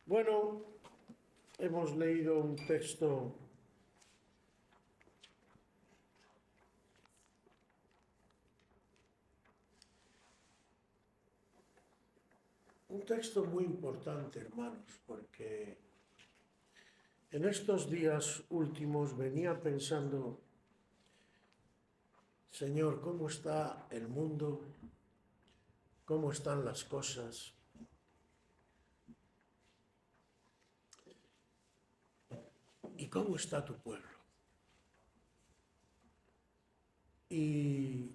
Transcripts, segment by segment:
Bueno, hemos leído un texto muy importante, hermanos, porque en estos días últimos venía pensando, Señor, ¿cómo está el mundo? ¿Cómo están las cosas? ¿Y cómo está tu pueblo? Y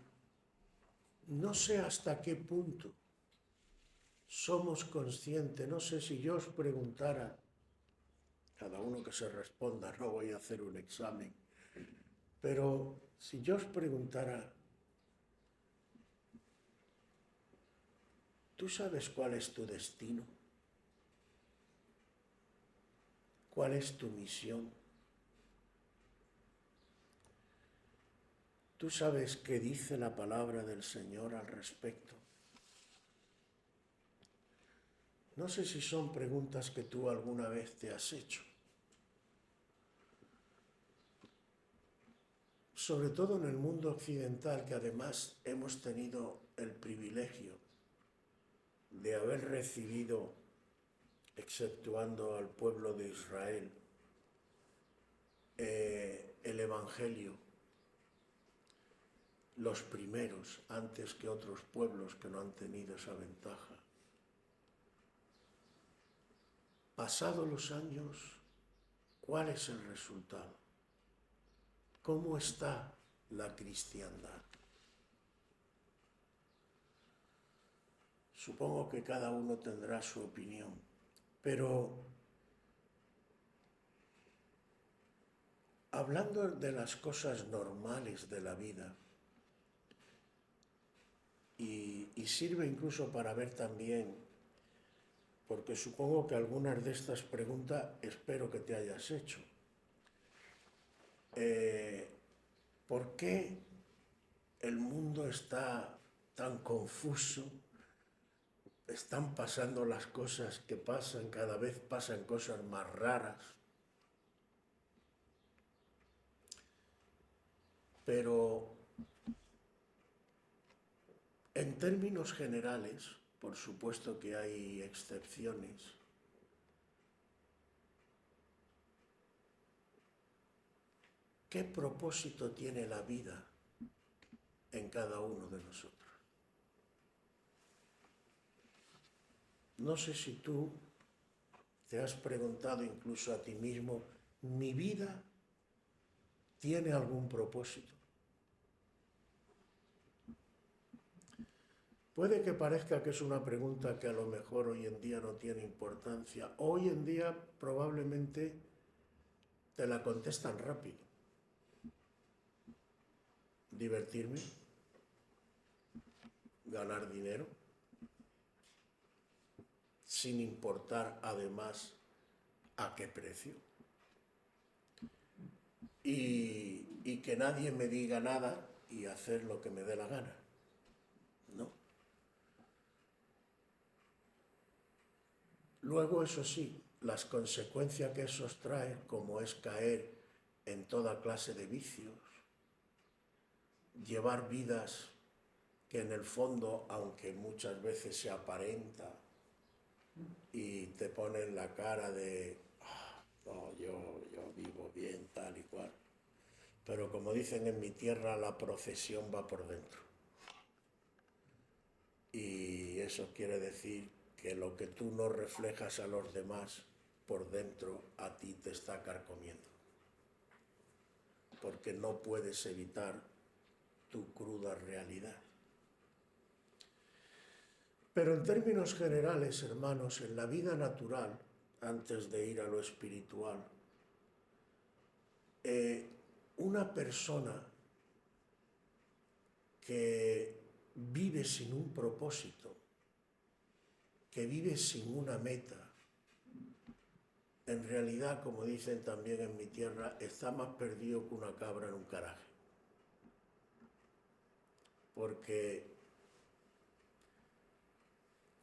no sé hasta qué punto somos conscientes, no sé si yo os preguntara, cada uno que se responda, no voy a hacer un examen, pero si yo os preguntara, ¿tú sabes cuál es tu destino? ¿Cuál es tu misión? ¿Tú sabes qué dice la palabra del Señor al respecto? No sé si son preguntas que tú alguna vez te has hecho. Sobre todo en el mundo occidental, que además hemos tenido el privilegio de haber recibido, exceptuando al pueblo de Israel, el Evangelio, los primeros, antes que otros pueblos que no han tenido esa ventaja. Pasados los años, ¿cuál es el resultado? ¿Cómo está la cristiandad? Supongo que cada uno tendrá su opinión, pero hablando de las cosas normales de la vida, y sirve incluso para ver también, porque supongo que algunas de estas preguntas espero que te hayas hecho. ¿Por qué el mundo está tan confuso? Están pasando las cosas que pasan, cada vez pasan cosas más raras. Pero en términos generales, por supuesto que hay excepciones, ¿qué propósito tiene la vida en cada uno de nosotros? No sé si tú te has preguntado incluso a ti mismo, ¿mi vida tiene algún propósito? Puede que parezca que es una pregunta que a lo mejor hoy en día no tiene importancia. Hoy en día probablemente te la contestan rápido. Divertirme, ganar dinero, sin importar además a qué precio. Y que nadie me diga nada y hacer lo que me dé la gana. ¿No? Luego, eso sí, las consecuencias que eso trae, como es caer en toda clase de vicios, llevar vidas que en el fondo, aunque muchas veces se aparenta y te ponen la cara de, no, yo vivo bien, tal y cual, pero como dicen en mi tierra, la procesión va por dentro. Y eso quiere decir que lo que tú no reflejas a los demás, por dentro a ti te está carcomiendo. Porque no puedes evitar tu cruda realidad. Pero en términos generales, hermanos, en la vida natural, antes de ir a lo espiritual, una persona que vive sin un propósito, que vive sin una meta, en realidad, como dicen también en mi tierra, está más perdido que una cabra en un caraje. Porque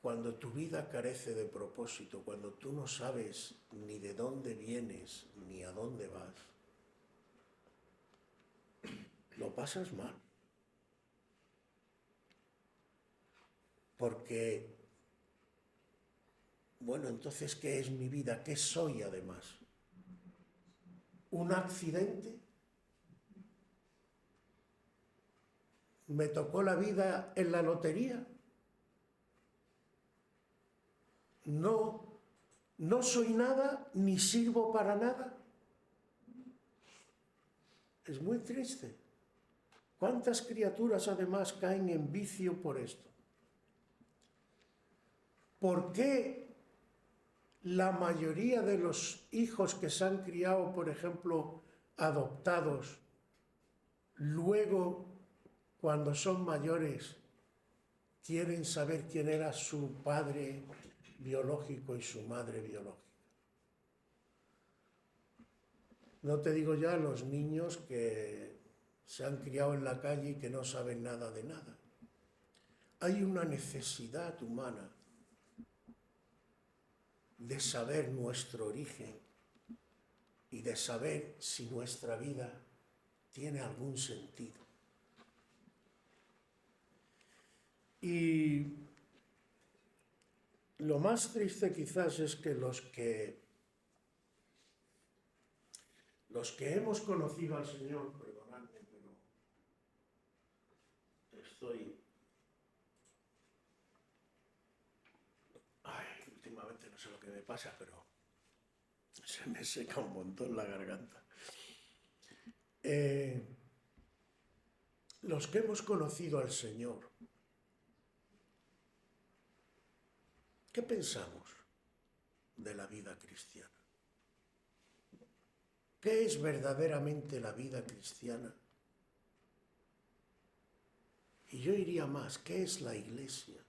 cuando tu vida carece de propósito, cuando tú no sabes ni de dónde vienes ni a dónde vas, lo pasas mal. Porque, bueno, entonces, ¿qué es mi vida? ¿Qué soy además? ¿Un accidente? ¿Me tocó la vida en la lotería? No soy nada ni sirvo para nada. Es muy triste. ¿Cuántas criaturas además caen en vicio por esto? ¿Por qué la mayoría de los hijos que se han criado, por ejemplo, adoptados, luego, cuando son mayores, quieren saber quién era su padre biológico y su madre biológica? No te digo ya los niños que se han criado en la calle y que no saben nada de nada. Hay una necesidad humana de saber nuestro origen y de saber si nuestra vida tiene algún sentido. Y lo más triste quizás es que los que hemos conocido al Señor, perdonadme, pero últimamente no sé lo que me pasa, pero se me seca un montón la garganta. Los que hemos conocido al Señor, ¿qué pensamos de la vida cristiana? ¿Qué es verdaderamente la vida cristiana? Y yo iría más, ¿qué es la Iglesia?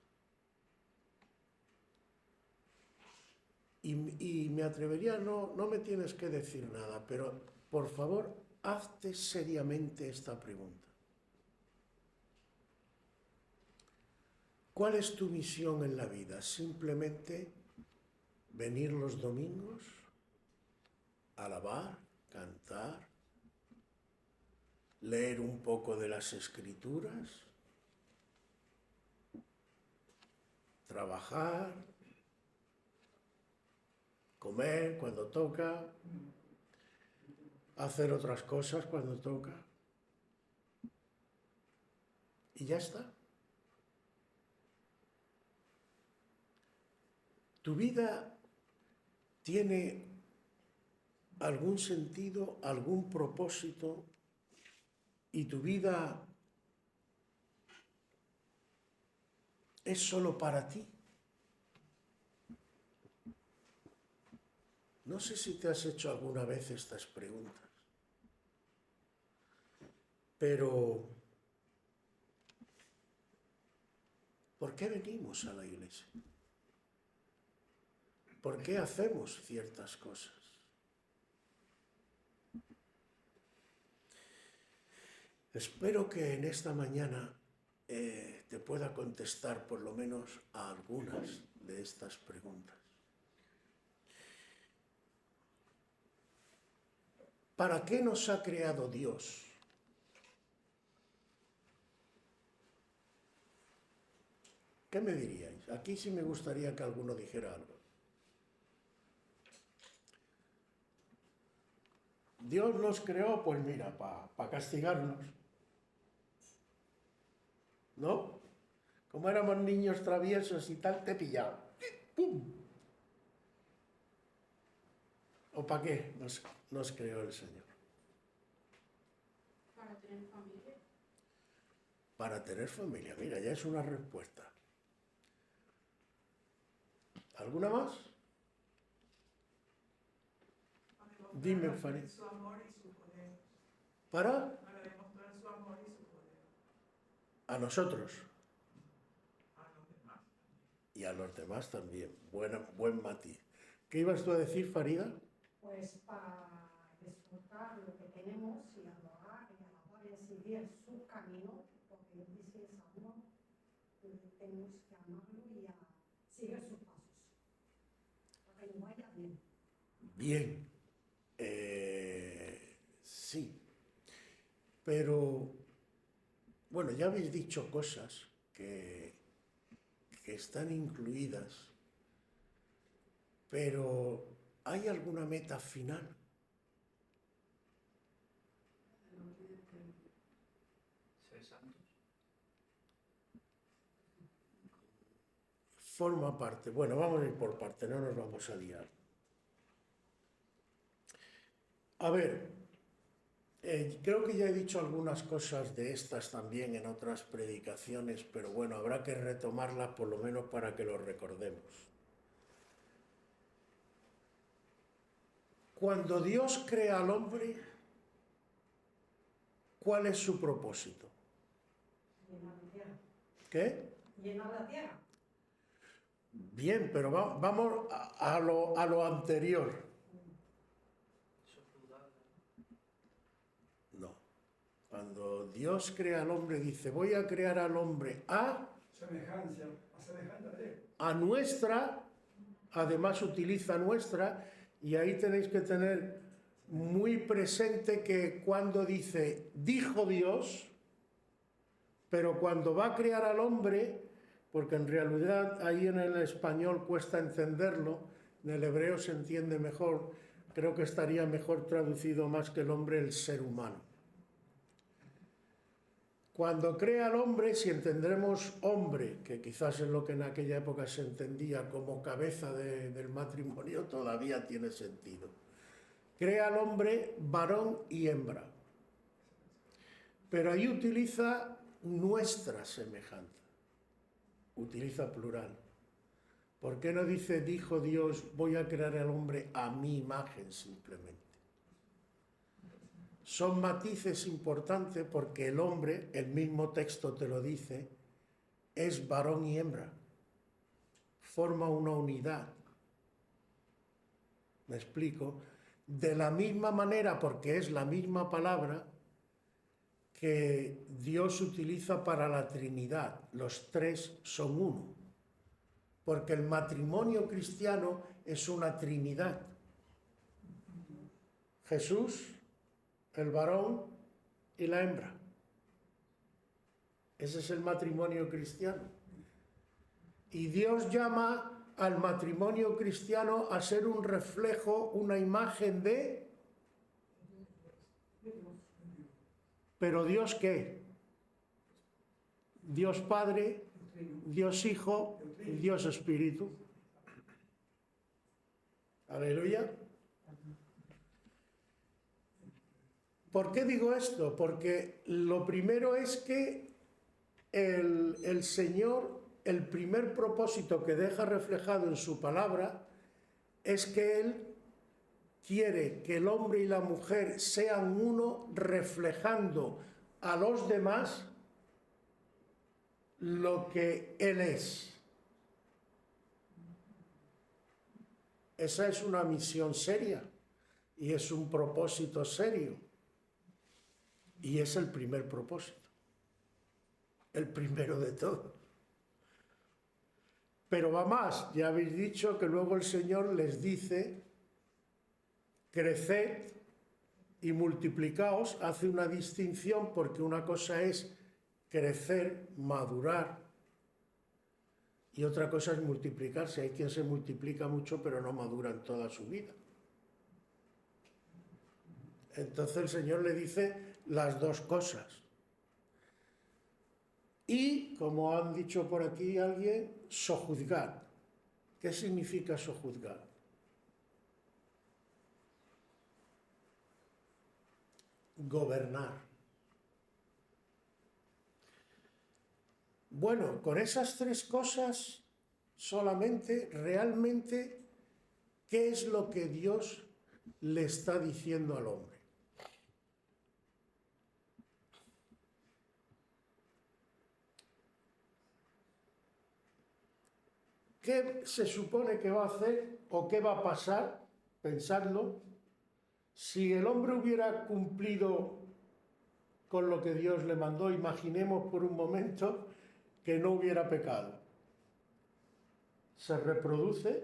Y me atrevería, no me tienes que decir nada, pero por favor, hazte seriamente esta pregunta. ¿Cuál es tu misión en la vida? ¿Simplemente venir los domingos, alabar, cantar, leer un poco de las Escrituras, trabajar, comer cuando toca, hacer otras cosas cuando toca? Y ya está. ¿Tu vida tiene algún sentido, algún propósito? ¿Y tu vida es solo para ti? No sé si te has hecho alguna vez estas preguntas, pero ¿por qué venimos a la iglesia? ¿Por qué hacemos ciertas cosas? Espero que en esta mañana te pueda contestar por lo menos a algunas de estas preguntas. ¿Para qué nos ha creado Dios? ¿Qué me diríais? Aquí sí me gustaría que alguno dijera algo. Dios nos creó, pues mira, para castigarnos. ¿No? Como éramos niños traviesos y tal, te pillaba. ¡Pum! ¿O para qué nos creó el Señor? Para tener familia. Para tener familia. Mira, ya es una respuesta. ¿Alguna más? Dime, Fanny. Su amor y su poder. ¿Para? Para demostrar su amor y su poder. A nosotros. A los demás. Y a los demás también. Buen matiz. ¿Qué ibas tú a decir, Farida? Pues para disfrutar lo que tenemos y adorar y seguir su camino, porque Él dice es amor, tenemos que amarlo y a Bien, sí, pero bueno, ya habéis dicho cosas que están incluidas, pero ¿hay alguna meta final? Ser santos. Forma parte. Bueno, vamos a ir por parte, no nos vamos a liar. A ver, creo que ya he dicho algunas cosas de estas también en otras predicaciones, pero bueno, habrá que retomarlas por lo menos para que lo recordemos. Cuando Dios crea al hombre, ¿cuál es su propósito? Llenar la tierra. ¿Qué? Llenar la tierra. Bien, pero vamos a lo anterior. Eso es plural. No. Cuando Dios crea al hombre, dice, voy a crear al hombre a Semejanza, a semejanza de él. a nuestra, además utiliza nuestra, y ahí tenéis que tener muy presente que cuando dice, dijo Dios, pero cuando va a crear al hombre, porque en realidad ahí en el español cuesta entenderlo, en el hebreo se entiende mejor, creo que estaría mejor traducido más que el hombre, el ser humano. Cuando crea al hombre, si entendremos hombre, que quizás es lo que en aquella época se entendía como cabeza del matrimonio, todavía tiene sentido. Crea al hombre varón y hembra. Pero ahí utiliza nuestra semejanza. Utiliza plural. ¿Por qué no dice, dijo Dios, voy a crear al hombre a mi imagen simplemente? Son matices importantes porque el hombre, el mismo texto te lo dice, es varón y hembra. Forma una unidad. ¿Me explico? De la misma manera, porque es la misma palabra que Dios utiliza para la Trinidad. Los tres son uno. Porque el matrimonio cristiano es una Trinidad. Jesús, el varón y la hembra. Ese es el matrimonio cristiano. Y Dios llama al matrimonio cristiano a ser un reflejo, una imagen de... ¿Pero Dios qué? Dios Padre, Dios Hijo, Dios Espíritu. Aleluya. ¿Por qué digo esto? Porque lo primero es que el Señor, el primer propósito que deja reflejado en su palabra es que Él quiere que el hombre y la mujer sean uno, reflejando a los demás lo que Él es. Esa es una misión seria y es un propósito serio. Y es el primer propósito, el primero de todos. Pero va más, ya habéis dicho que luego el Señor les dice, creced y multiplicaos, hace una distinción porque una cosa es crecer, madurar, y otra cosa es multiplicarse. Hay quien se multiplica mucho pero no madura en toda su vida. Entonces el Señor le dice las dos cosas. Y, como han dicho por aquí alguien, sojuzgar. ¿Qué significa sojuzgar? Gobernar. Bueno, con esas tres cosas solamente, realmente, ¿qué es lo que Dios le está diciendo al hombre? ¿Qué se supone que va a hacer o qué va a pasar? Pensadlo. Si el hombre hubiera cumplido con lo que Dios le mandó, imaginemos por un momento que no hubiera pecado. Se reproduce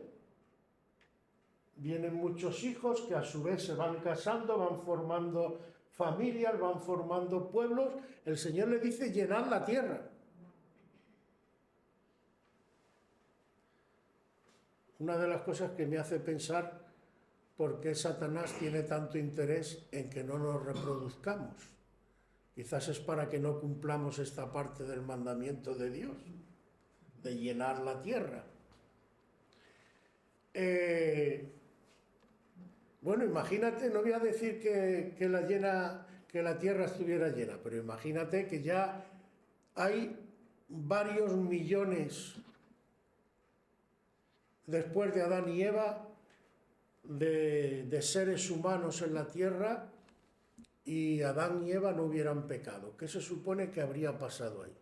vienen muchos hijos que a su vez se van casando, van formando familias, van formando pueblos. El Señor le dice llenad la tierra. Una de las cosas que me hace pensar por qué Satanás tiene tanto interés en que no nos reproduzcamos. Quizás es para que no cumplamos esta parte del mandamiento de Dios, de llenar la tierra. Bueno, imagínate, no voy a decir que la tierra estuviera llena, pero imagínate que ya hay varios millones después de Adán y Eva de seres humanos en la tierra y Adán y Eva no hubieran pecado. ¿Qué se supone que habría pasado ahí?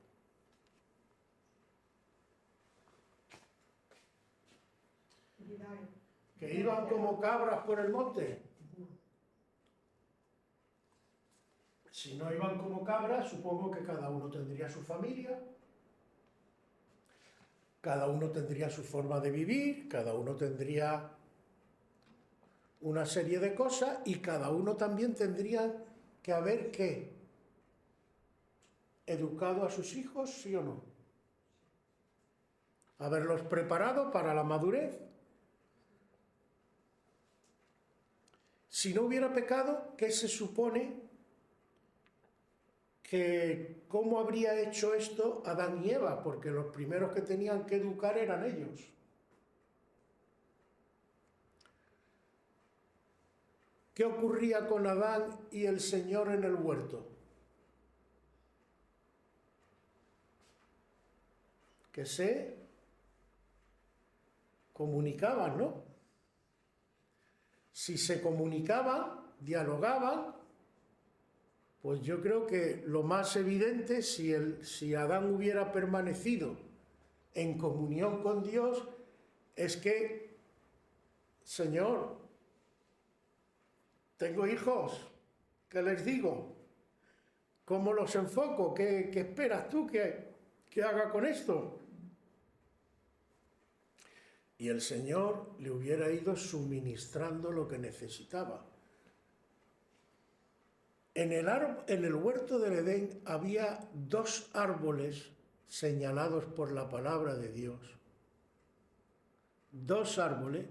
¿Que iban como cabras por el monte? Si no iban como cabras, supongo que cada uno tendría su familia, cada uno tendría su forma de vivir, cada uno tendría una serie de cosas y cada uno también tendría que haber ¿qué? Educado a sus hijos, ¿sí o no? Haberlos preparado para la madurez. Si no hubiera pecado, ¿qué se supone que cómo habría hecho esto Adán y Eva? Porque los primeros que tenían que educar eran ellos. ¿Qué ocurría con Adán y el Señor en el huerto? Que se comunicaban, ¿no? Si se comunicaban, dialogaban, pues yo creo que lo más evidente, si Adán hubiera permanecido en comunión con Dios, es que, Señor, tengo hijos, ¿qué les digo? ¿Cómo los enfoco? ¿Qué esperas tú que haga con esto? Y el Señor le hubiera ido suministrando lo que necesitaba. En el huerto del Edén había 2 árboles señalados por la palabra de Dios. 2 árboles,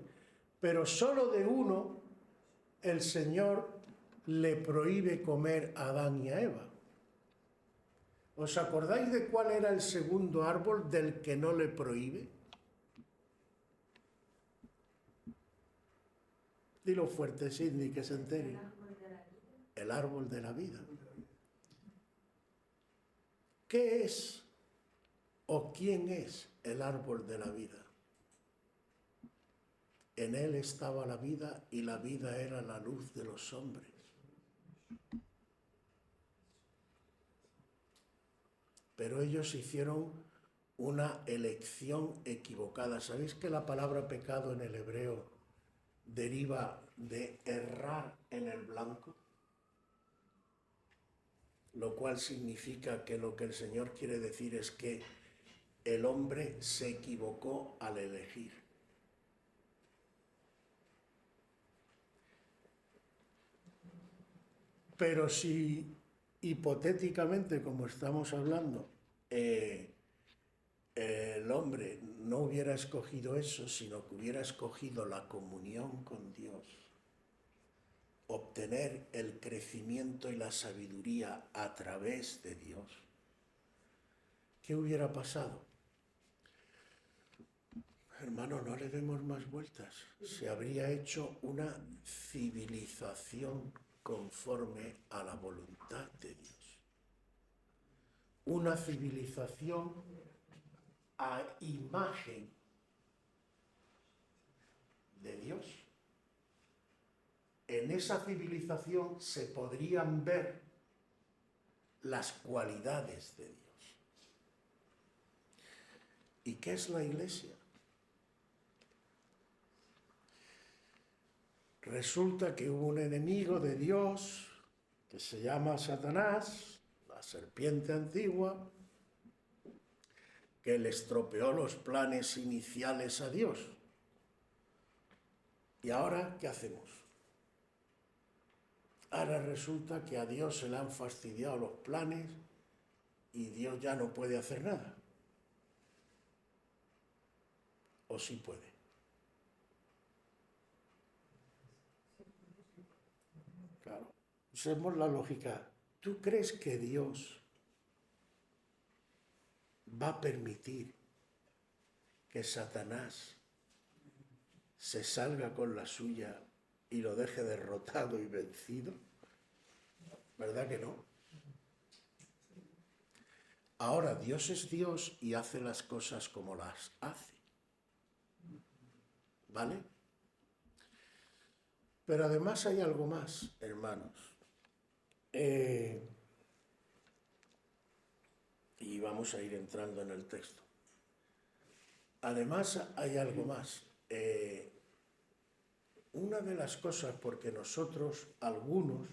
pero solo de uno el Señor le prohíbe comer a Adán y a Eva. ¿Os acordáis de cuál era el segundo árbol del que no le prohíbe? Dilo fuerte, Sidney, que se entere. El árbol de la vida. ¿Qué es o quién es el árbol de la vida? En él estaba la vida y la vida era la luz de los hombres. Pero ellos hicieron una elección equivocada. ¿Sabéis que la palabra pecado en el hebreo deriva de errar en el blanco? Lo cual significa que lo que el Señor quiere decir es que el hombre se equivocó al elegir. Pero si hipotéticamente, como estamos hablando, el hombre no hubiera escogido eso, sino que hubiera escogido la comunión con Dios, obtener el crecimiento y la sabiduría a través de Dios, ¿qué hubiera pasado? Hermano, no le demos más vueltas. Se habría hecho una civilización conforme a la voluntad de Dios. Una civilización a imagen de Dios. En esa civilización se podrían ver las cualidades de Dios. ¿Y qué es la Iglesia? Resulta que hubo un enemigo de Dios que se llama Satanás, la serpiente antigua, que le estropeó los planes iniciales a Dios. ¿Y ahora qué hacemos? Ahora resulta que a Dios se le han fastidiado los planes y Dios ya no puede hacer nada. ¿O sí puede? Claro. Usemos la lógica. ¿Tú crees que Dios va a permitir que Satanás se salga con la suya y lo deje derrotado y vencido? ¿Verdad que no? Ahora, Dios es Dios y hace las cosas como las hace. ¿Vale? Pero además hay algo más, hermanos. Y vamos a ir entrando en el texto. Además hay algo más. Una de las cosas, porque nosotros, algunos,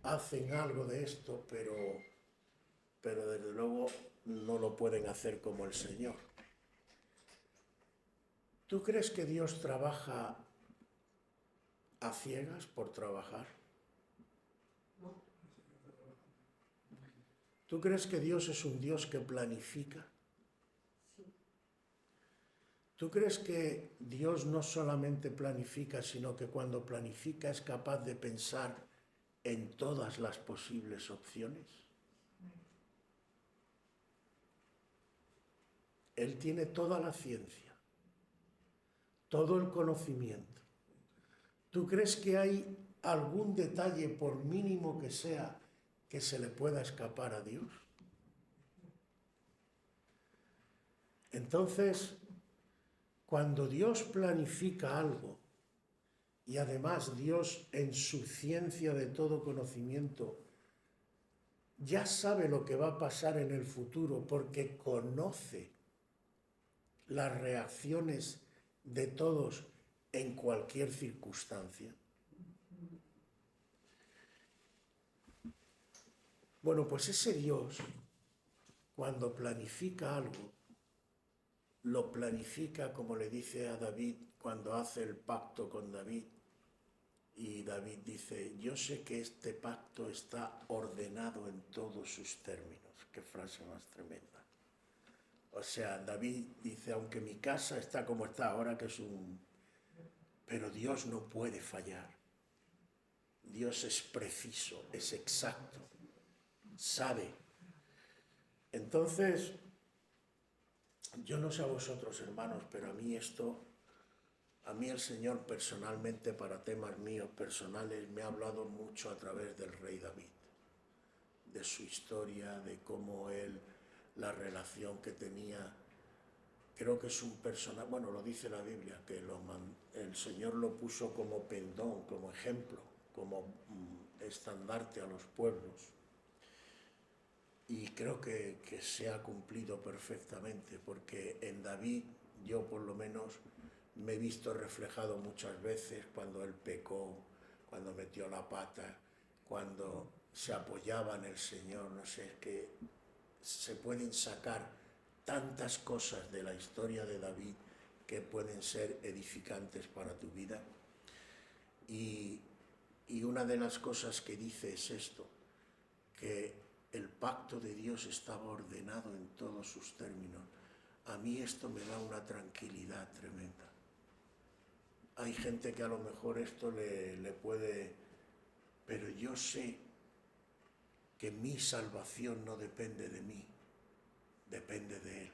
hacen algo de esto, pero desde luego no lo pueden hacer como el Señor. ¿Tú crees que Dios trabaja a ciegas por trabajar? ¿Tú crees que Dios es un Dios que planifica? ¿Tú crees que Dios no solamente planifica, sino que cuando planifica es capaz de pensar en todas las posibles opciones? Él tiene toda la ciencia, todo el conocimiento. ¿Tú crees que hay algún detalle, por mínimo que sea, que se le pueda escapar a Dios? Entonces, cuando Dios planifica algo, y además Dios en su ciencia de todo conocimiento ya sabe lo que va a pasar en el futuro porque conoce las reacciones de todos en cualquier circunstancia. Bueno, pues ese Dios, cuando planifica algo, lo planifica como le dice a David cuando hace el pacto con David. Y David dice, yo sé que este pacto está ordenado en todos sus términos. Qué frase más tremenda. O sea, David dice, aunque mi casa está como está ahora, que es un... Pero Dios no puede fallar. Dios es preciso, es exacto, sabe. Entonces, yo no sé a vosotros, hermanos, pero a mí el Señor personalmente, para temas míos personales, me ha hablado mucho a través del rey David, de su historia, de cómo él, la relación que tenía. Creo que es un personaje, bueno, lo dice la Biblia, que el Señor lo puso como pendón, como ejemplo, como estandarte a los pueblos. Y creo que se ha cumplido perfectamente, porque en David yo por lo menos me he visto reflejado muchas veces cuando él pecó, cuando metió la pata, cuando se apoyaba en el Señor. No sé, es que se pueden sacar tantas cosas de la historia de David que pueden ser edificantes para tu vida. Y una de las cosas que dice es esto, que el pacto de Dios estaba ordenado en todos sus términos. A mí esto me da una tranquilidad tremenda. Hay gente que a lo mejor esto le puede... Pero yo sé que mi salvación no depende de mí, depende de Él.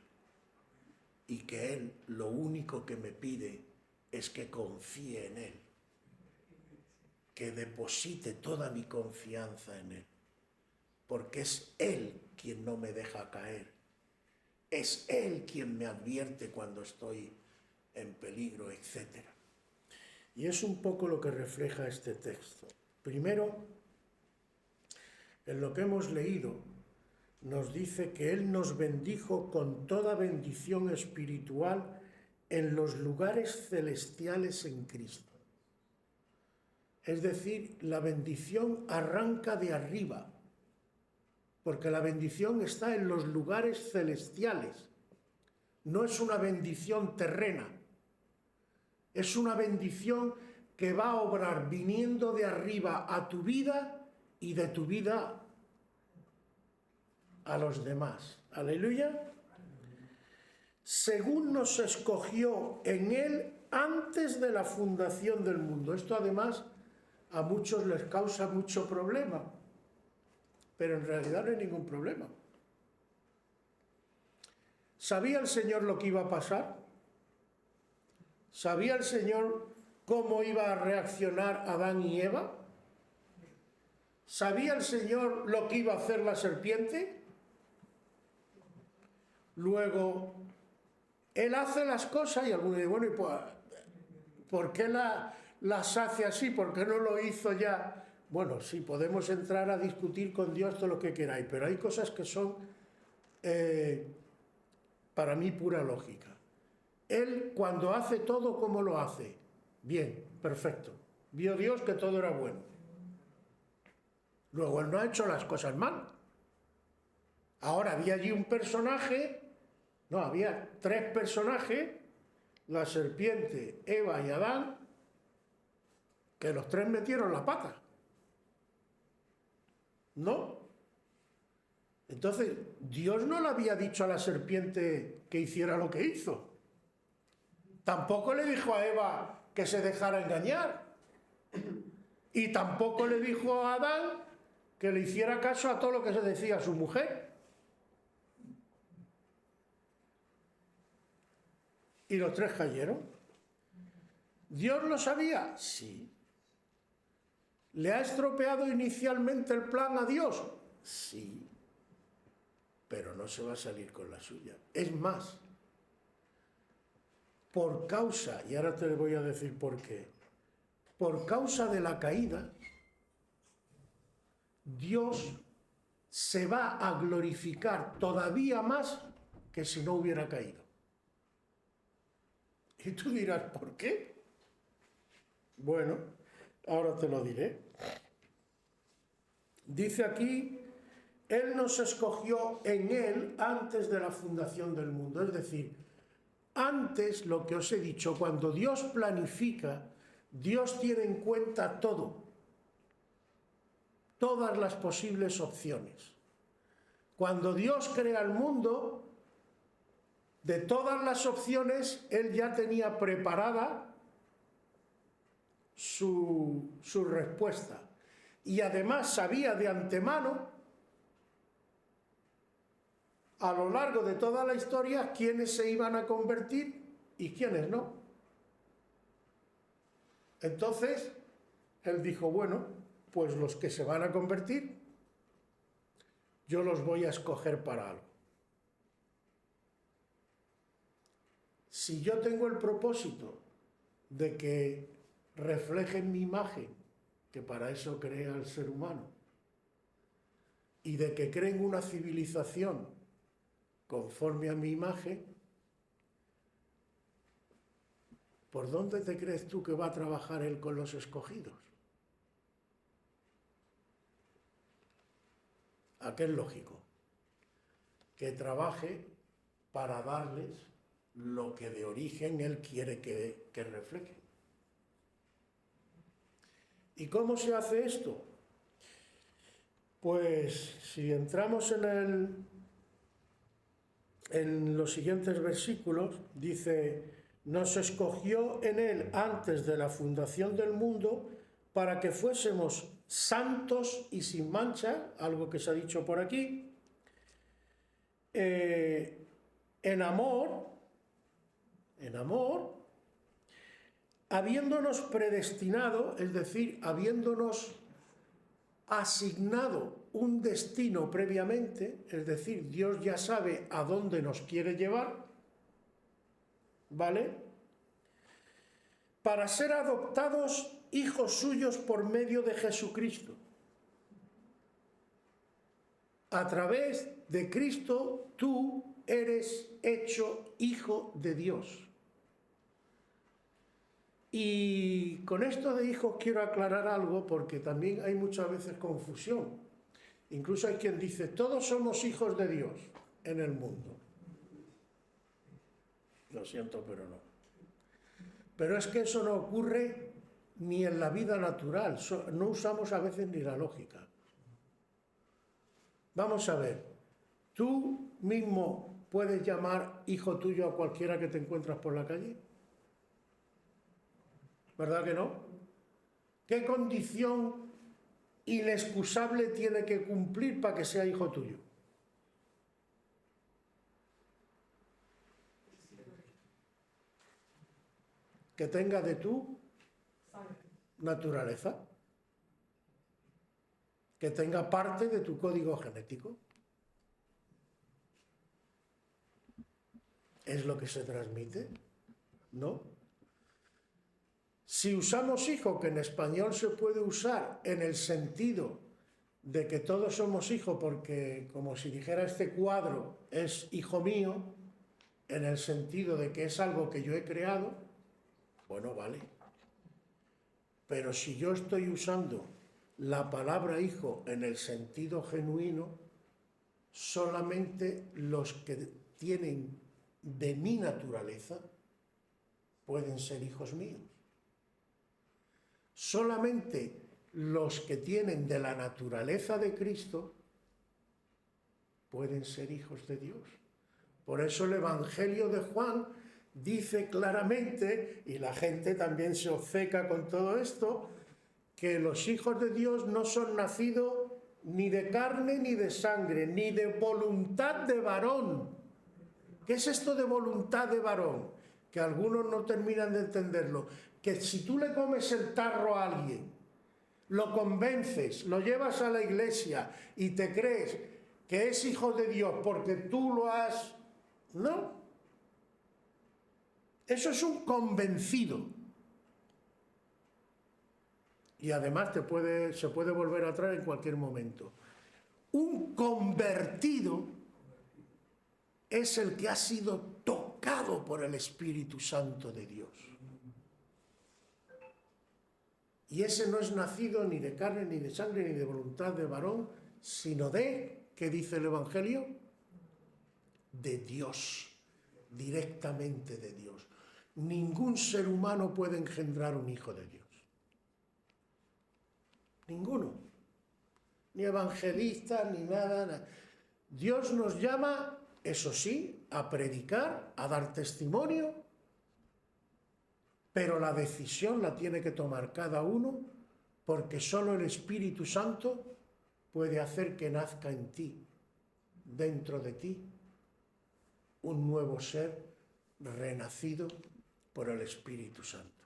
Y que Él lo único que me pide es que confíe en Él, que deposite toda mi confianza en Él, porque es Él quien no me deja caer, es Él quien me advierte cuando estoy en peligro, etc. Y es un poco lo que refleja este texto. Primero, en lo que hemos leído, nos dice que Él nos bendijo con toda bendición espiritual en los lugares celestiales en Cristo. Es decir, la bendición arranca de arriba, porque la bendición está en los lugares celestiales. No es una bendición terrena, Es una bendición que va a obrar viniendo de arriba a tu vida y de tu vida a los demás. Aleluya. Según nos escogió en Él antes de la fundación del mundo. Esto además a muchos les causa mucho problema, pero en realidad no hay ningún problema. ¿Sabía el Señor lo que iba a pasar? ¿Sabía el Señor cómo iba a reaccionar Adán y Eva? ¿Sabía el Señor lo que iba a hacer la serpiente? Luego, Él hace las cosas y algunos dicen, bueno, ¿y por qué las hace así? ¿Por qué no lo hizo ya? Bueno, sí, podemos entrar a discutir con Dios todo lo que queráis, pero hay cosas que son, para mí, pura lógica. Él, cuando hace todo, ¿cómo lo hace? Bien, perfecto. Vio Dios que todo era bueno. Luego, Él no ha hecho las cosas mal. Ahora, había allí un personaje, no, había 3 personajes, la serpiente, Eva y Adán, que los 3 metieron la pata. ¿No? Entonces, Dios no le había dicho a la serpiente que hiciera lo que hizo. Tampoco le dijo a Eva que se dejara engañar. Y tampoco le dijo a Adán que le hiciera caso a todo lo que se decía a su mujer. Y los 3 cayeron. ¿Dios lo sabía? Sí. ¿Le ha estropeado inicialmente el plan a Dios? Sí. Pero no se va a salir con la suya. Es más, por causa, y ahora te voy a decir por qué, por causa de la caída, Dios se va a glorificar todavía más que si no hubiera caído. Y tú dirás, ¿por qué? Bueno, ahora te lo diré. Dice aquí, Él nos escogió en Él antes de la fundación del mundo. Es decir, antes, lo que os he dicho, cuando Dios planifica, Dios tiene en cuenta todo, todas las posibles opciones. Cuando Dios crea el mundo, de todas las opciones, Él ya tenía preparada su respuesta. Y además sabía de antemano, a lo largo de toda la historia, quiénes se iban a convertir y quiénes no. Entonces, Él dijo, bueno, pues los que se van a convertir, yo los voy a escoger para algo. Si yo tengo el propósito de que reflejen mi imagen, que para eso crea el ser humano, y de que creen una civilización conforme a mi imagen, ¿por dónde te crees tú que va a trabajar Él con los escogidos? ¿A qué es lógico? Que trabaje para darles lo que de origen Él quiere que reflejen. ¿Y cómo se hace esto? Pues si entramos en los siguientes versículos, dice, nos escogió en Él antes de la fundación del mundo para que fuésemos santos y sin mancha, algo que se ha dicho por aquí, en amor, habiéndonos predestinado, es decir, habiéndonos asignado un destino previamente, es decir, Dios ya sabe a dónde nos quiere llevar, ¿vale? Para ser adoptados hijos suyos por medio de Jesucristo. A través de Cristo tú eres hecho hijo de Dios. Y con esto de hijos quiero aclarar algo porque también hay muchas veces confusión. Incluso hay quien dice, todos somos hijos de Dios en el mundo. Lo siento, pero no. Pero es que eso no ocurre ni en la vida natural, no usamos a veces ni la lógica. Vamos a ver, tú mismo puedes llamar hijo tuyo a cualquiera que te encuentras por la calle, ¿verdad que no? ¿Qué condición inexcusable tiene que cumplir para que sea hijo tuyo? Que tenga de tu naturaleza, que tenga parte de tu código genético. ¿Es lo que se transmite? ¿No? Si usamos hijo, que en español se puede usar en el sentido de que todos somos hijos, porque como si dijera este cuadro es hijo mío, en el sentido de que es algo que yo he creado, bueno, vale. Pero si yo estoy usando la palabra hijo en el sentido genuino, solamente los que tienen de mi naturaleza pueden ser hijos míos. Solamente los que tienen de la naturaleza de Cristo pueden ser hijos de Dios. Por eso el Evangelio de Juan dice claramente, y la gente también se obceca con todo esto, que los hijos de Dios no son nacidos ni de carne ni de sangre, ni de voluntad de varón. ¿Qué es esto de voluntad de varón? Que algunos no terminan de entenderlo. Que si tú le comes el tarro a alguien, lo convences, lo llevas a la iglesia y te crees que es hijo de Dios porque tú lo has... No. Eso es un convencido. Y además se puede volver a traer en cualquier momento. Un convertido es el que ha sido tocado por el Espíritu Santo de Dios. Y ese no es nacido ni de carne, ni de sangre, ni de voluntad de varón, sino de, ¿qué dice el Evangelio? De Dios, directamente de Dios. Ningún ser humano puede engendrar un hijo de Dios. Ninguno. Ni evangelista, ni nada. Dios nos llama, eso sí, a predicar, a dar testimonio, pero la decisión la tiene que tomar cada uno, porque solo el Espíritu Santo puede hacer que nazca en ti, dentro de ti, un nuevo ser renacido por el Espíritu Santo.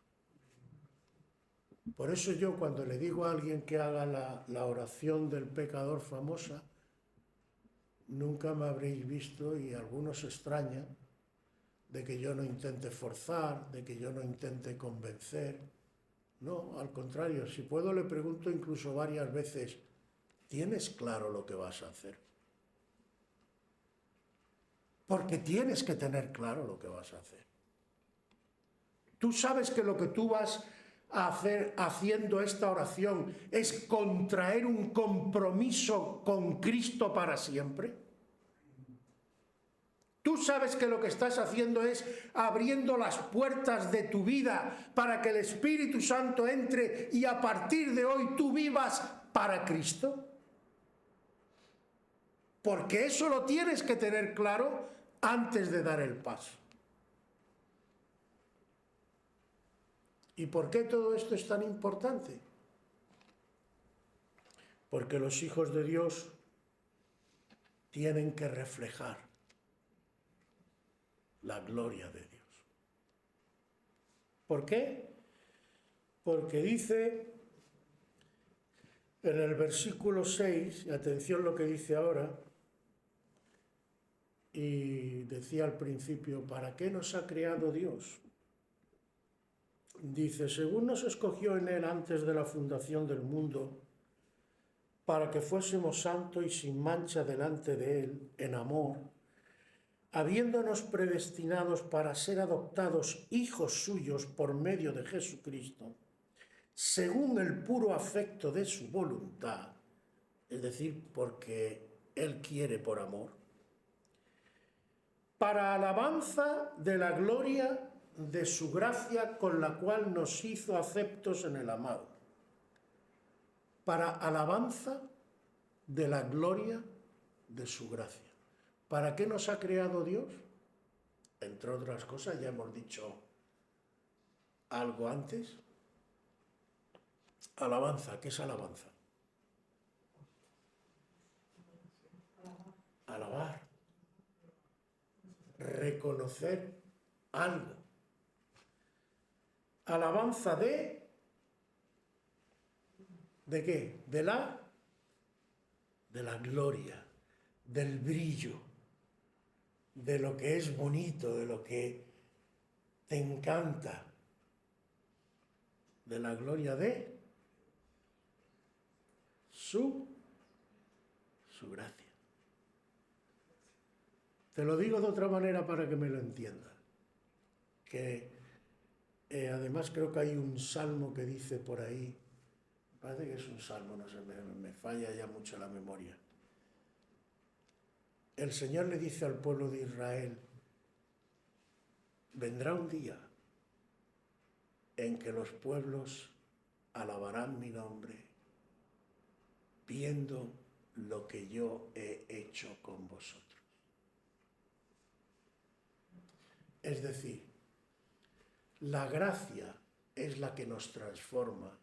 Por eso yo cuando le digo a alguien que haga la oración del pecador famosa, nunca me habréis visto, y algunos se extrañan, de que yo no intente forzar, de que yo no intente convencer. No, al contrario, si puedo le pregunto incluso varias veces, ¿tienes claro lo que vas a hacer? Porque tienes que tener claro lo que vas a hacer. Tú sabes que lo que tú vas a hacer haciendo esta oración es contraer un compromiso con Cristo para siempre. Tú sabes que lo que estás haciendo es abriendo las puertas de tu vida para que el Espíritu Santo entre y a partir de hoy tú vivas para Cristo. Porque eso lo tienes que tener claro antes de dar el paso. ¿Y por qué todo esto es tan importante? Porque los hijos de Dios tienen que reflejar la gloria de Dios. ¿Por qué? Porque dice en el versículo 6, y atención lo que dice ahora, y decía al principio, ¿para qué nos ha creado Dios? Dice, según nos escogió en Él antes de la fundación del mundo, para que fuésemos santos y sin mancha delante de Él, en amor, habiéndonos predestinados para ser adoptados hijos suyos por medio de Jesucristo, según el puro afecto de su voluntad, es decir, porque Él quiere por amor, para alabanza de la gloria de su gracia con la cual nos hizo aceptos en el amado, para alabanza de la gloria de su gracia. ¿Para qué nos ha creado Dios? Entre otras cosas, ya hemos dicho algo antes. Alabanza, ¿qué es alabanza? Alabar, reconocer algo. Alabanza ¿de qué? De la gloria, del brillo, de lo que es bonito, de lo que te encanta, de la gloria de su gracia. Te lo digo de otra manera para que me lo entiendas. Que además creo que hay un salmo que dice por ahí, parece que es un salmo, no sé, me falla ya mucho la memoria. El Señor le dice al pueblo de Israel, vendrá un día en que los pueblos alabarán mi nombre, viendo lo que yo he hecho con vosotros. Es decir, la gracia es la que nos transforma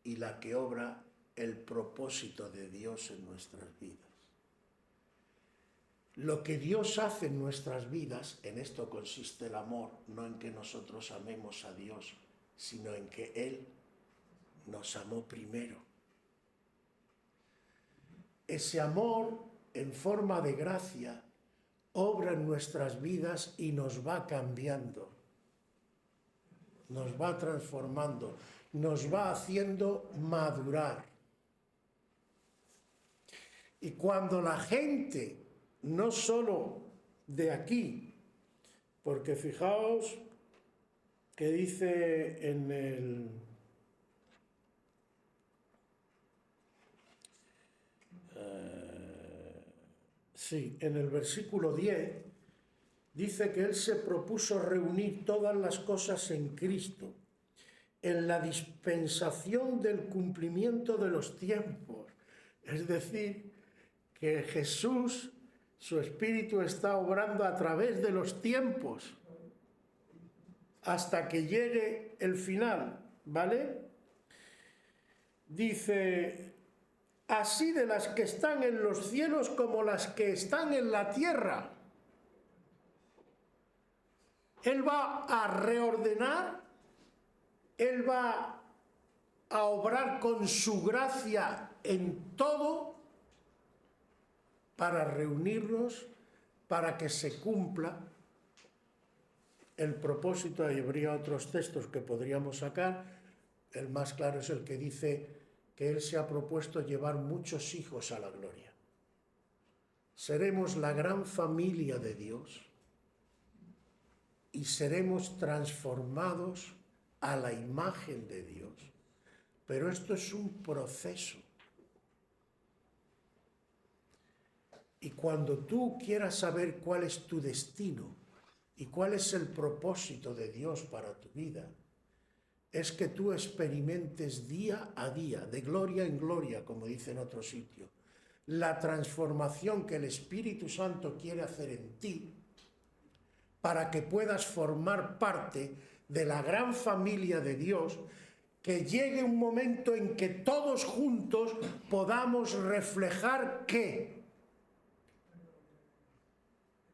y la que obra el propósito de Dios en nuestras vidas. Lo que Dios hace en nuestras vidas, en esto consiste el amor, no en que nosotros amemos a Dios, sino en que Él nos amó primero. Ese amor en forma de gracia obra en nuestras vidas y nos va cambiando, nos va transformando, nos va haciendo madurar. Y cuando la gente, no solo de aquí, porque fijaos que dice en el versículo 10, dice que Él se propuso reunir todas las cosas en Cristo, en la dispensación del cumplimiento de los tiempos. Es decir, que Jesús, su Espíritu está obrando a través de los tiempos hasta que llegue el final, ¿vale? Dice, así de las que están en los cielos como las que están en la tierra. Él va a reordenar, Él va a obrar con su gracia en todo para reunirnos, para que se cumpla el propósito. Y habría otros textos que podríamos sacar. El más claro es el que dice que Él se ha propuesto llevar muchos hijos a la gloria. Seremos la gran familia de Dios y seremos transformados a la imagen de Dios. Pero esto es un proceso. Y cuando tú quieras saber cuál es tu destino y cuál es el propósito de Dios para tu vida, es que tú experimentes día a día, de gloria en gloria, como dice en otro sitio, la transformación que el Espíritu Santo quiere hacer en ti para que puedas formar parte de la gran familia de Dios, que llegue un momento en que todos juntos podamos reflejar ¿qué?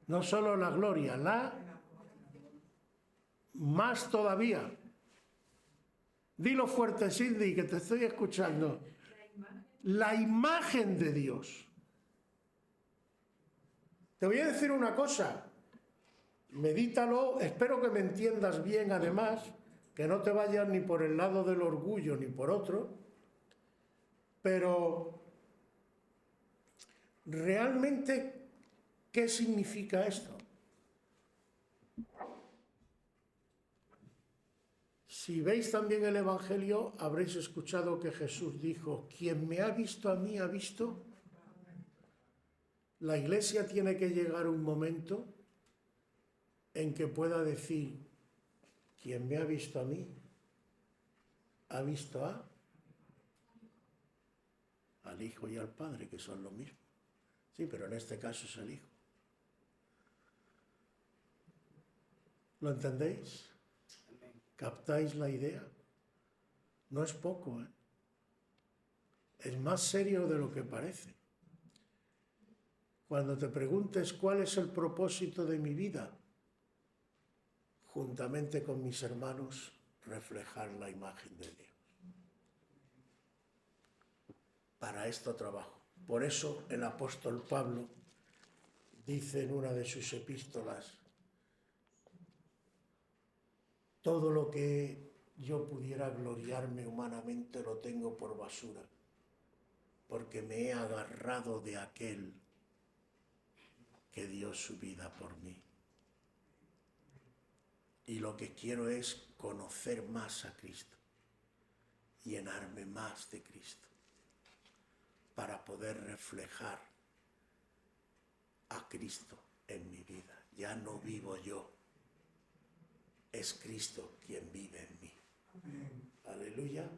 No solo la gloria, la más todavía. Dilo fuerte, Cindy, que te estoy escuchando. La imagen de Dios. Te voy a decir una cosa. Medítalo, espero que me entiendas bien además, que no te vayas ni por el lado del orgullo ni por otro, pero realmente, ¿qué significa esto? Si veis también el Evangelio, habréis escuchado que Jesús dijo, quien me ha visto a mí ha visto. La Iglesia tiene que llegar a un momento en que pueda decir, Quien me ha visto a mí, ha visto al Hijo y al Padre, que son lo mismo. Sí, pero en este caso es el Hijo. ¿Lo entendéis? ¿Captáis la idea? No es poco, ¿eh? Es más serio de lo que parece. Cuando te preguntes cuál es el propósito de mi vida, juntamente con mis hermanos, reflejar la imagen de Dios. Para esto trabajo. Por eso el apóstol Pablo dice en una de sus epístolas: todo lo que yo pudiera gloriarme humanamente lo tengo por basura, porque me he agarrado de aquel que dio su vida por mí. Y lo que quiero es conocer más a Cristo, llenarme más de Cristo, para poder reflejar a Cristo en mi vida. Ya no vivo yo, es Cristo quien vive en mí. Aleluya.